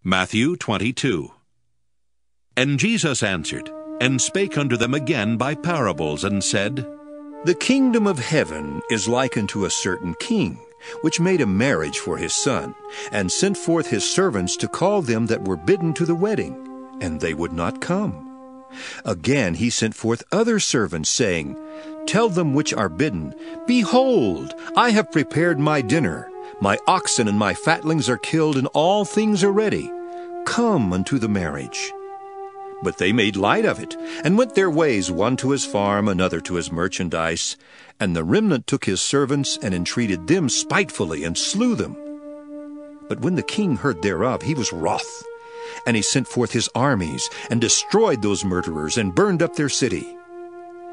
Matthew 22. And Jesus answered, and spake unto them again by parables, and said, The kingdom of heaven is like unto a certain king, which made a marriage for his son, and sent forth his servants to call them that were bidden to the wedding, and they would not come. Again he sent forth other servants, saying, Tell them which are bidden, Behold, I have prepared my dinner. My oxen and my fatlings are killed, and all things are ready. Come unto the marriage. But they made light of it, and went their ways, one to his farm, another to his merchandise. And the remnant took his servants, and entreated them spitefully, and slew them. But when the king heard thereof, he was wroth. And he sent forth his armies, and destroyed those murderers, and burned up their city.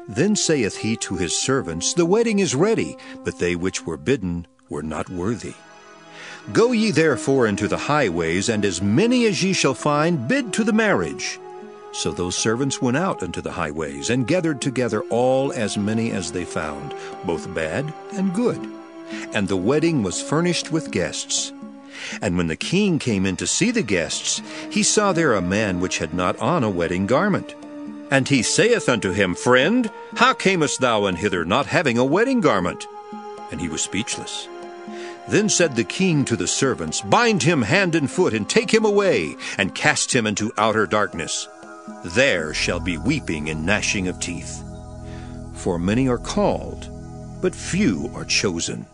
Then saith he to his servants, The wedding is ready, but they which were bidden were not worthy. Go ye therefore into the highways, and as many as ye shall find, bid to the marriage. So those servants went out unto the highways, and gathered together all as many as they found, both bad and good. And the wedding was furnished with guests. And when the king came in to see the guests, he saw there a man which had not on a wedding garment. And he saith unto him, Friend, how camest thou in hither, not having a wedding garment? And he was speechless. Then said the king to the servants, Bind him hand and foot, and take him away, and cast him into outer darkness. There shall be weeping and gnashing of teeth. For many are called, but few are chosen.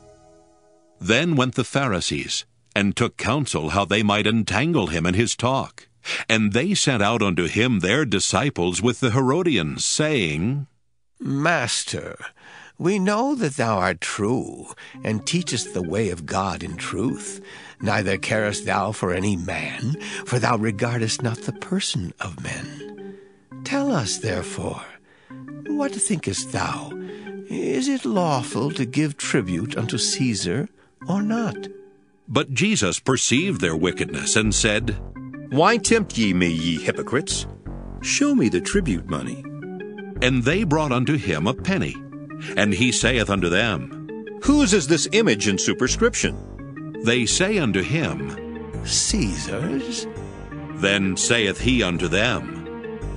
Then went the Pharisees, and took counsel how they might entangle him in his talk. And they sent out unto him their disciples with the Herodians, saying, Master, we know that thou art true, and teachest the way of God in truth. Neither carest thou for any man, for thou regardest not the person of men. Tell us, therefore, what thinkest thou? Is it lawful to give tribute unto Caesar, or not? But Jesus perceived their wickedness, and said, Why tempt ye me, ye hypocrites? Show me the tribute money. And they brought unto him a penny. And he saith unto them, Whose is this image and superscription? They say unto him, Caesar's. Then saith he unto them,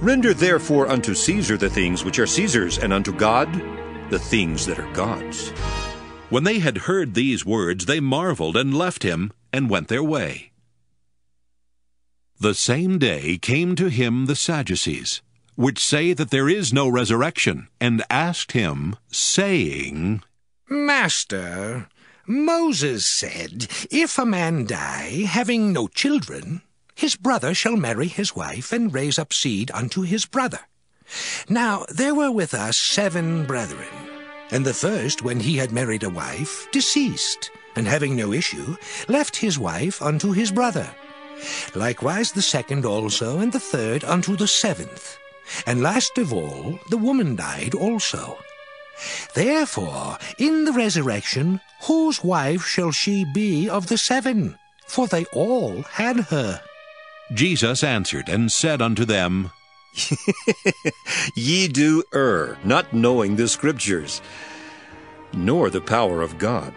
Render therefore unto Caesar the things which are Caesar's, and unto God the things that are God's. When they had heard these words, they marveled, and left him, and went their way. The same day came to him the Sadducees, which say that there is no resurrection, and asked him, saying, Master, Moses said, If a man die, having no children, his brother shall marry his wife, and raise up seed unto his brother. Now there were with us 7 brethren. And the first, when he had married a wife, deceased, and having no issue, left his wife unto his brother. Likewise the second also, and the third unto the 7th. And last of all, the woman died also. Therefore, in the resurrection, whose wife shall she be of the 7? For they all had her. Jesus answered and said unto them, Ye do err, not knowing the Scriptures, nor the power of God.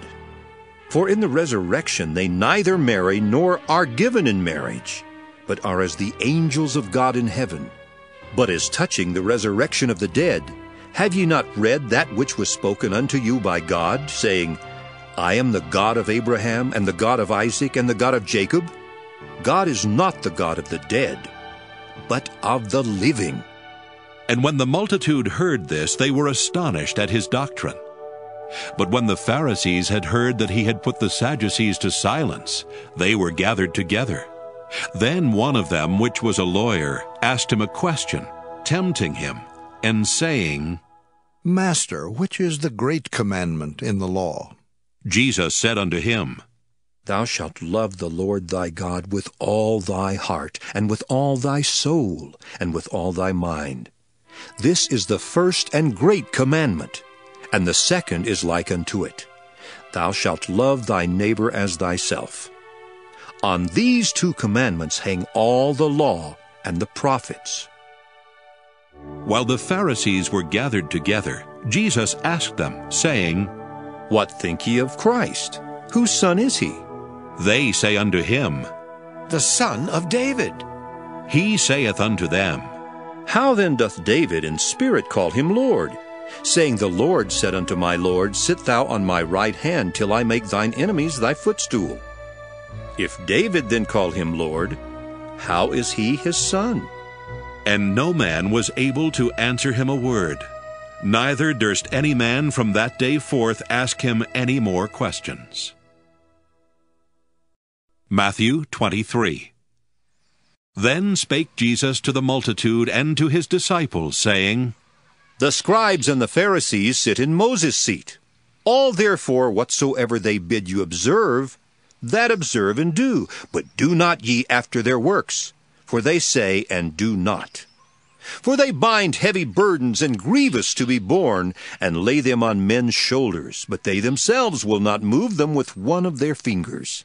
For in the resurrection they neither marry nor are given in marriage, but are as the angels of God in heaven. But as touching the resurrection of the dead, have ye not read that which was spoken unto you by God, saying, I am the God of Abraham, and the God of Isaac, and the God of Jacob? God is not the God of the dead, but of the living. And when the multitude heard this, they were astonished at his doctrine. But when the Pharisees had heard that he had put the Sadducees to silence, they were gathered together. Then one of them, which was a lawyer, asked him a question, tempting him, and saying, Master, which is the great commandment in the law? Jesus said unto him, Thou shalt love the Lord thy God with all thy heart, and with all thy soul, and with all thy mind. This is the first and great commandment, and the second is like unto it. Thou shalt love thy neighbor as thyself. On these 2 commandments hang all the law and the prophets. While the Pharisees were gathered together, Jesus asked them, saying, What think ye of Christ? Whose son is he? They say unto him, the son of David. He saith unto them, How then doth David in spirit call him Lord? Saying, The Lord said unto my Lord, Sit thou on my right hand, till I make thine enemies thy footstool. If David then call him Lord, how is he his son? And no man was able to answer him a word, neither durst any man from that day forth ask him any more questions. Matthew 23. Then spake Jesus to the multitude and to his disciples, saying, The scribes and the Pharisees sit in Moses' seat. All therefore whatsoever they bid you observe, that observe and do, but do not ye after their works, for they say and do not. For they bind heavy burdens and grievous to be borne, and lay them on men's shoulders, but they themselves will not move them with one of their fingers.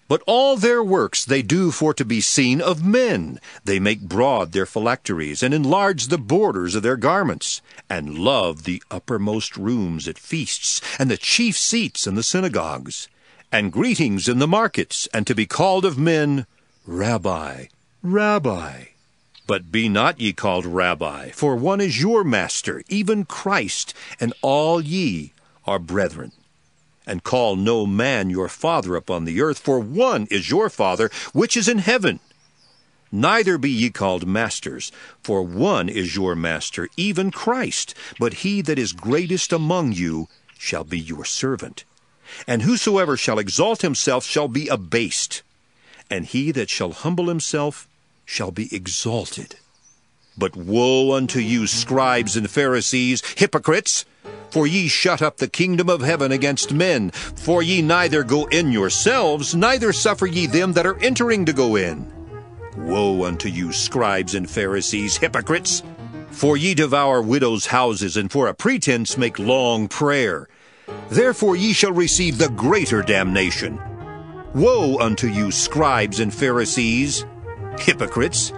But all their works they do for to be seen of men. They make broad their phylacteries, and enlarge the borders of their garments, and love the uppermost rooms at feasts, and the chief seats in the synagogues, and greetings in the markets, and to be called of men, Rabbi, Rabbi. But be not ye called Rabbi, for one is your master, even Christ, and all ye are brethren. And call no man your father upon the earth, for one is your Father, which is in heaven. Neither be ye called masters, for one is your master, even Christ. But he that is greatest among you shall be your servant. And whosoever shall exalt himself shall be abased, and he that shall humble himself shall be exalted. But woe unto you, scribes and Pharisees, hypocrites! For ye shut up the kingdom of heaven against men. For ye neither go in yourselves, neither suffer ye them that are entering to go in. Woe unto you, scribes and Pharisees, hypocrites! For ye devour widows' houses, and for a pretense make long prayer. Therefore ye shall receive the greater damnation. Woe unto you, scribes and Pharisees, hypocrites!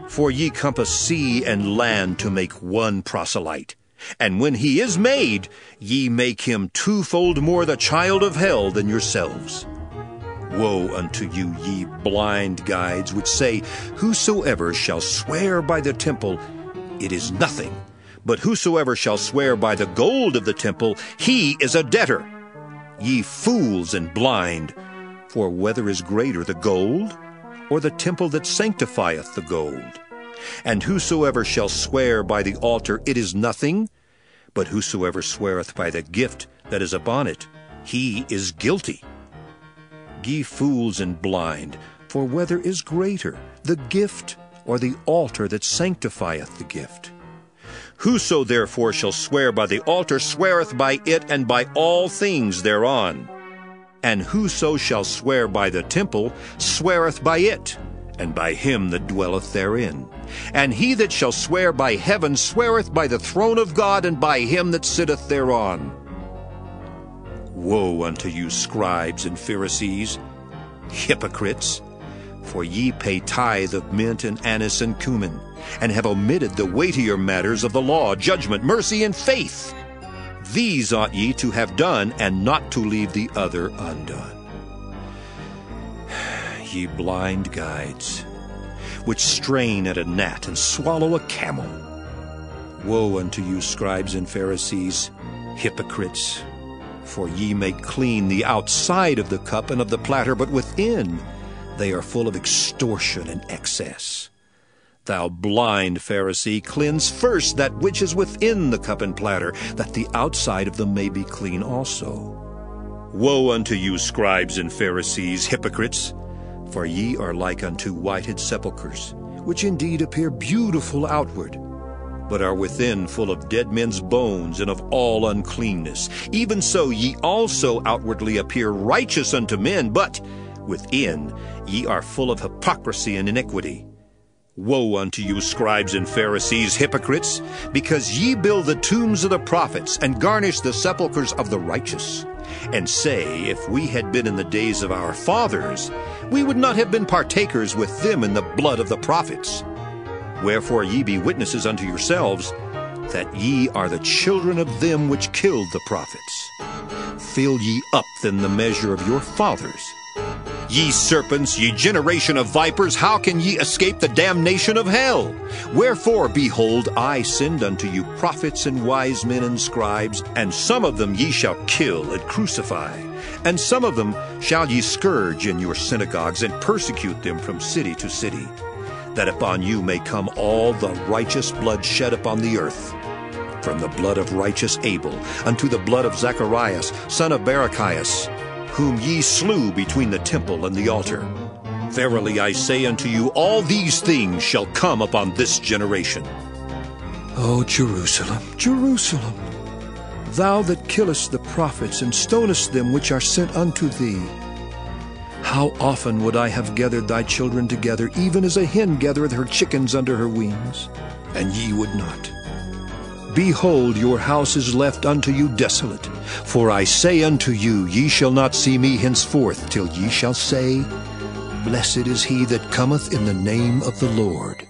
For ye compass sea and land to make one proselyte. And when he is made, ye make him twofold more the child of hell than yourselves. Woe unto you, ye blind guides, which say, Whosoever shall swear by the temple, it is nothing. But whosoever shall swear by the gold of the temple, he is a debtor. Ye fools and blind, for whether is greater, the gold, or the temple that sanctifieth the gold? And whosoever shall swear by the altar, it is nothing. But whosoever sweareth by the gift that is upon it, he is guilty. Ye fools and blind, for whether is greater, the gift or the altar that sanctifieth the gift? Whoso therefore shall swear by the altar sweareth by it and by all things thereon. And whoso shall swear by the temple sweareth by it, and by him that dwelleth therein. And he that shall swear by heaven sweareth by the throne of God, and by him that sitteth thereon. Woe unto you, scribes and Pharisees, hypocrites! For ye pay tithe of mint and anise and cumin, and have omitted the weightier matters of the law, judgment, mercy, and faith. These ought ye to have done, and not to leave the other undone. Ye blind guides, which strain at a gnat and swallow a camel. Woe unto you, scribes and Pharisees, hypocrites! For ye make clean the outside of the cup and of the platter, but within they are full of extortion and excess. Thou blind Pharisee, cleanse first that which is within the cup and platter, that the outside of them may be clean also. Woe unto you, scribes and Pharisees, hypocrites! For ye are like unto whited sepulchres, which indeed appear beautiful outward, but are within full of dead men's bones and of all uncleanness. Even so ye also outwardly appear righteous unto men, but within ye are full of hypocrisy and iniquity. Woe unto you, scribes and Pharisees, hypocrites! Because ye build the tombs of the prophets, and garnish the sepulchres of the righteous, and say, If we had been in the days of our fathers, we would not have been partakers with them in the blood of the prophets. Wherefore ye be witnesses unto yourselves, that ye are the children of them which killed the prophets. Fill ye up then the measure of your fathers. Ye serpents, ye generation of vipers, how can ye escape the damnation of hell? Wherefore, behold, I send unto you prophets and wise men and scribes, and some of them ye shall kill and crucify, and some of them shall ye scourge in your synagogues, and persecute them from city to city, that upon you may come all the righteous blood shed upon the earth, from the blood of righteous Abel unto the blood of Zacharias, son of Barachias, whom ye slew between the temple and the altar. Verily I say unto you, all these things shall come upon this generation. O Jerusalem, Jerusalem, thou that killest the prophets and stonest them which are sent unto thee, how often would I have gathered thy children together, even as a hen gathereth her chickens under her wings, and ye would not. Behold, your house is left unto you desolate. For I say unto you, ye shall not see me henceforth, till ye shall say, Blessed is he that cometh in the name of the Lord.